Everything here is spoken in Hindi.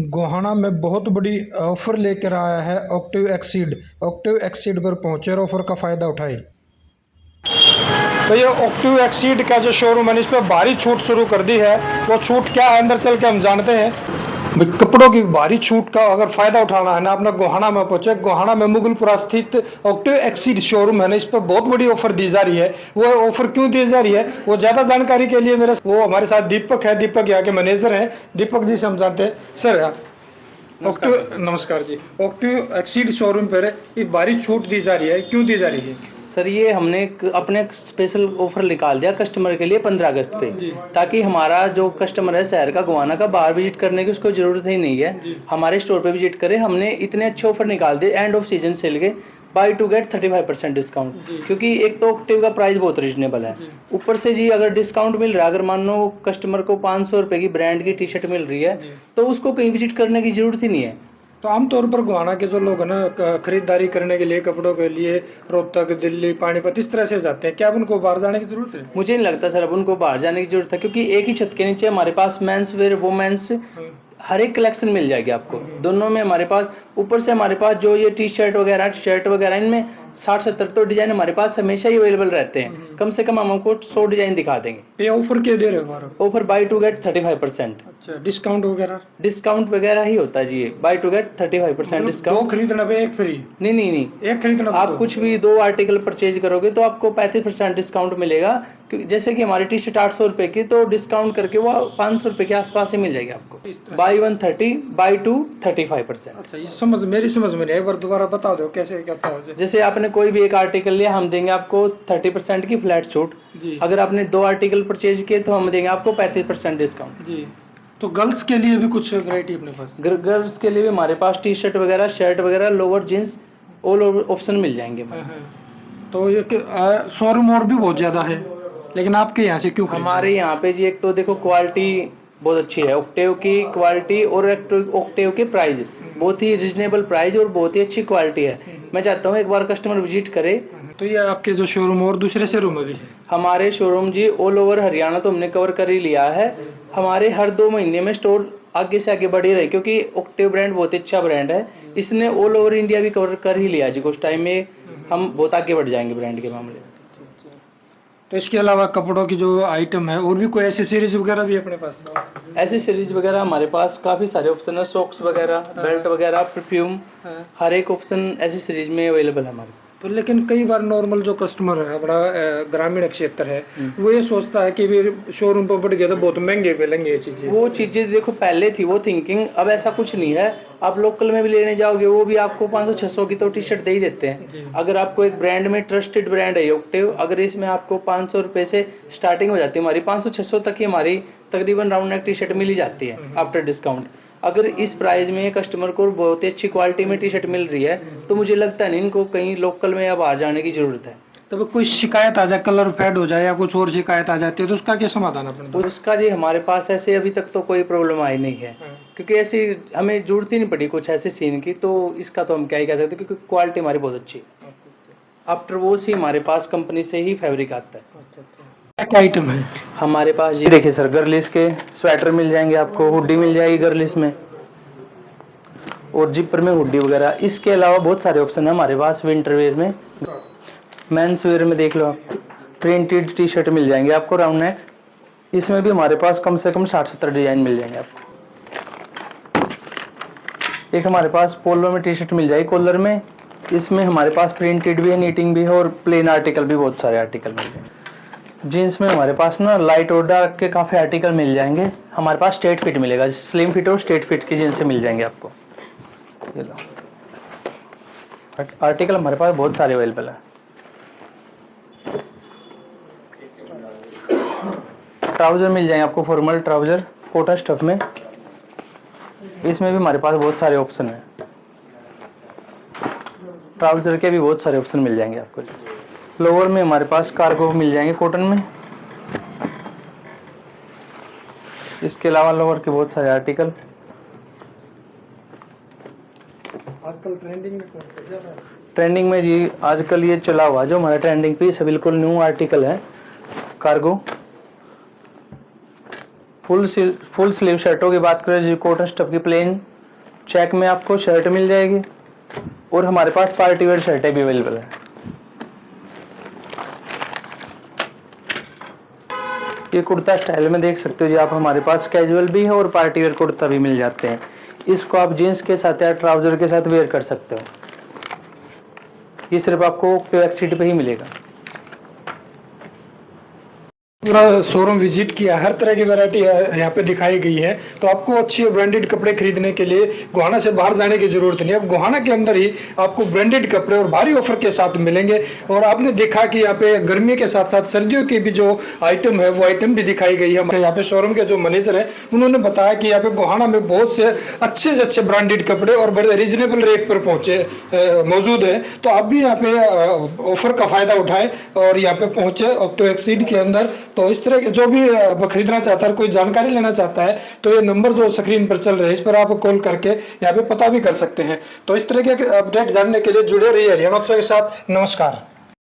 गोहाना में बहुत बड़ी ऑफर लेकर आया है ऑक्टेव एक्सीड। ऑक्टेव एक्सीड पर पहुंचे और ऑफर का फ़ायदा उठाए। तो ये ऑक्टेव एक्सीड का जो शोरूम है इस पर भारी छूट शुरू कर दी है। वो छूट क्या है अंदर चल के हम जानते हैं। भाई कपड़ों की भारी छूट का अगर फायदा उठाना है ना अपना गोहाना में पहुंचे। गोहाना में मुगलपुरा स्थित ऑक्टेव एक्सीड शोरूम है ना, इस पर बहुत बड़ी ऑफर दी जा रही है। वो ऑफर क्यों दी जा रही है वो ज्यादा जानकारी के लिए मेरे वो हमारे साथ दीपक है। दीपक यहाँ के मैनेजर हैं। दीपक जी से हम जानते हैं। सर ऑक्टेव नमस्कार जी। ऑक्टेव एक्सीड शोरूम पर ये भारी छूट दी जा रही है, क्यों दी जा रही है? सर ये हमने अपने स्पेशल ऑफर निकाल दिया कस्टमर के लिए 15 अगस्त पे, ताकि हमारा जो कस्टमर है शहर का गोहाना का बाहर विजिट करने की उसको जरूरत ही नहीं है, हमारे स्टोर पे विजिट करे। हमने इतने अच्छे ऑफर निकाल दिए एंड ऑफ सीजन सेल के, बाय टू गेट 35% डिस्काउंट। क्योंकि एक तो ऑक्टेव का प्राइस बहुत रीजनेबल है, ऊपर से जी अगर डिस्काउंट मिल रहा है, अगर मान लो कस्टमर को 500 रुपए की ब्रांड की टी शर्ट मिल रही है तो उसको कहीं विजिट करने की जरूरत ही नहीं है। तो आमतौर पर गोहाना के जो लोग हैं ना खरीदारी करने के लिए कपड़ों के लिए रोहतक, दिल्ली, पानीपत इस तरह से जाते हैं, क्या अब उनको बाहर जाने की जरूरत है? मुझे नहीं लगता सर अब उनको बाहर जाने की जरूरत है, क्योंकि एक ही छत के नीचे हमारे पास मेंस वेयर वुमेन्स हर एक कलेक्शन मिल जाएगी आपको दोनों में हमारे पास। ऊपर से हमारे पास जो ये टी शर्ट वगैरह शर्ट वगैरह इनमें 60-70 तो डिजाइन हमारे पास हमेशा ही अवेलेबल रहते हैं। कम से कम हम आपको 100 डिजाइन दिखा देंगे। ये ऑफर क्या दे रहे हो? Offer buy two get 35%। अच्छा, डिस्काउंट वगैरह? डिस्काउंट वगैरह ही होता है जी, ये बाय टू गेट 35% डिस्काउंट। दो खरीदना पे एक फ्री? नहीं, एक खरीदना आप कुछ भी 2 आर्टिकल परचेज करोगे तो आपको 35% डिस्काउंट मिलेगा। जैसे कि हमारी टी शर्ट 800 रुपए की, तो डिस्काउंट करके वो 500 रुपए के आसपास ही मिल जाएगी आपको। Buy 1 30, buy 2 35%। अच्छा, ये मेरी समझ में नहीं, एक बार दोबारा बता दो कैसे क्या होता है। जैसे आपने कोई भी एक आर्टिकल लिया, हम देंगे आपको 30% की फ्लैट छूट। अगर आपने 2 आर्टिकल परचेज किए तो हम देंगे आपको 35% डिस्काउंट जी। तो गर्ल्स के लिए भी कुछ वैरायटी अपने पास? गर्ल्स के लिए भी हमारे पास टी शर्ट वगैरह, शर्ट वगैरह, लोअर जींस, ऑल ऑप्शन मिल जाएंगे। तो ये शोरूम और भी बहुत ज्यादा है, लेकिन आपके यहाँ से क्यों? हमारे यहाँ पे जी एक तो देखो क्वालिटी बहुत अच्छी है, ऑक्टेव की क्वालिटी और ऑक्टेव के प्राइस बहुत ही रिजनेबल प्राइस और बहुत ही अच्छी क्वालिटी है। मैं चाहता हूँ एक बार कस्टमर विजिट करे। तो ये आपके जो शोरूम और दूसरे शोरूम में भी है? हमारे शोरूम जी ऑल ओवर हरियाणा तो हमने कवर कर ही लिया है। हमारे हर 2 महीने में स्टोर आगे से आगे बढ़ ही रहे, क्योंकि ऑक्टेव ब्रांड बहुत ही अच्छा ब्रांड है। इसने ऑल ओवर इंडिया भी कवर कर ही लिया जी। कुछ टाइम में हम बहुत आगे बढ़ जाएंगे ब्रांड के मामले में। तो इसके अलावा कपड़ों की जो आइटम है और भी कोई ऐसी सीरीज वगैरह भी अपने पास? ऐसी सीरीज वगैरह हमारे पास काफ़ी सारे ऑप्शन है, सॉक्स वगैरह, बेल्ट वगैरह, परफ्यूम, हर एक ऑप्शन ऐसी सीरीज में अवेलेबल है हमारे। तो लेकिन कई बार नॉर्मल जो कस्टमर है अपना ग्रामीण क्षेत्र है वो ये सोचता है कि भी शोरूम पर बढ़ गया तो बहुत महंगे मिलेंगे ये चीजें। वो चीजें देखो पहले थी वो थिंकिंग, अब ऐसा कुछ नहीं है। आप लोकल में भी लेने जाओगे वो भी आपको 500-600 की तो टी शर्ट दे ही देते हैं। अगर आपको एक ब्रांड में ट्रस्टेड ब्रांड है ऑक्टेव, अगर इसमें आपको 500 रुपए से स्टार्टिंग हो जाती है हमारी, 500-600 तक ही हमारी तकरीबन राउंड नेक टी शर्ट मिल ही जाती है आफ्टर डिस्काउंट। अगर इस प्राइस में कस्टमर को बहुत ही अच्छी क्वालिटी में टी शर्ट मिल रही है तो मुझे लगता नहीं इनको कहीं लोकल में या बाहर जाने की जरूरत है। तो कोई शिकायत आ जाए, कलर फेड हो जाए या कुछ और शिकायत आ जाती है तो उसका क्या समाधान अपने? उसका जी हमारे पास ऐसे अभी तक तो कोई प्रॉब्लम आई नहीं है, क्योंकि ऐसी हमें जरूरत ही नहीं पड़ी कुछ ऐसे सीन की। तो इसका तो हम क्या ही कह सकते, क्योंकि क्वालिटी हमारी बहुत अच्छी है। आफ्टर वो ही हमारे पास कंपनी से ही फैब्रिक आता है। क्या आइटम है हमारे पास जी? देखिए सर, गर्लिश के स्वेटर मिल जाएंगे आपको, हुडी मिल जाएगी गर्लिश में और जिपर में हुडी वगैरह। इसके अलावा बहुत सारे ऑप्शन है हमारे पास विंटर वेयर में। मेंस वेयर में देख लो आप, प्रिंटेड टी शर्ट मिल जाएंगे आपको राउंड नेक। इसमें भी हमारे पास कम से कम 60-70 डिजाइन मिल जाएंगे आपको। एक हमारे पास पोलो में टी शर्ट मिल जाएगी कॉलर में। इसमें हमारे पास प्रिंटेड भी है, नीटिंग भी है और प्लेन आर्टिकल भी बहुत सारे आर्टिकल मिल जाएंगे। जीन्स में हमारे पास ना लाइट और डार्क के काफ़ी आर्टिकल मिल जाएंगे। हमारे पास स्ट्रेट फिट मिलेगा, स्लिम फिट और स्ट्रेट फिट की जीन्स मिल जाएंगे आपको। ये लो आर्टिकल हमारे पास बहुत सारे अवेलेबल है। ट्राउजर मिल जाएंगे आपको, फॉर्मल ट्राउजर कोटा स्टफ में। इसमें भी हमारे पास बहुत सारे ऑप्शन है, ट्राउजर के भी बहुत सारे ऑप्शन मिल जाएंगे आपको। लोअर में हमारे पास कार्गो मिल जाएंगे कॉटन में। इसके अलावा लोअर के बहुत सारे आर्टिकल। आजकल ट्रेंडिंग में कौन सा ज़्यादा है? ट्रेंडिंग में जी आजकल ये चला हुआ जो हमारा ट्रेंडिंग पीस है, बिल्कुल न्यू आर्टिकल है, कार्गो फुल स्लीव शर्टों की बात करें जी, कॉटन स्टफ की प्लेन चेक में आपको शर्ट मिल जाएगी और हमारे पास पार्टी वेयर शर्टें भी अवेलेबल है। ये कुर्ता स्टाइल में देख सकते हो जी आप, हमारे पास कैजुअल भी है और पार्टी वेयर कुर्ता भी मिल जाते हैं। इसको आप जीन्स के साथ या ट्राउजर के साथ वेयर कर सकते हो। ये सिर्फ आपको ऑक्टिव एक्सीड पे ही मिलेगा। पूरा शोरूम विजिट किया, हर तरह की वैरायटी यहाँ पे दिखाई गई है। तो आपको अच्छे ब्रांडेड कपड़े खरीदने के लिए गोहाना से बाहर जाने की जरूरत नहीं है। अब गोहाना के अंदर ही आपको ब्रांडेड कपड़े और भारी ऑफर के साथ मिलेंगे। और आपने देखा कि यहाँ पे गर्मी के साथ साथ सर्दियों की भी जो आइटम है वो आइटम भी दिखाई गई है। यहाँ पे शोरूम के जो मैनेजर है उन्होंने बताया कि यहाँ पे गोहाना में बहुत से अच्छे ब्रांडेड कपड़े और बड़े रीजनेबल रेट पर मौजूद है। तो आप भी यहाँ पे ऑफर का फायदा उठाएं और यहाँ पे पहुंचे ऑक्टिव एक्सीड के अंदर। तो इस तरह के जो भी खरीदना चाहता है, कोई जानकारी लेना चाहता है, तो ये नंबर जो स्क्रीन पर चल रहे हैं इस पर आप कॉल करके यहाँ पे पता भी कर सकते हैं। तो इस तरह के अपडेट जानने के लिए जुड़े रहिए हरियाणा उत्सव के साथ। नमस्कार।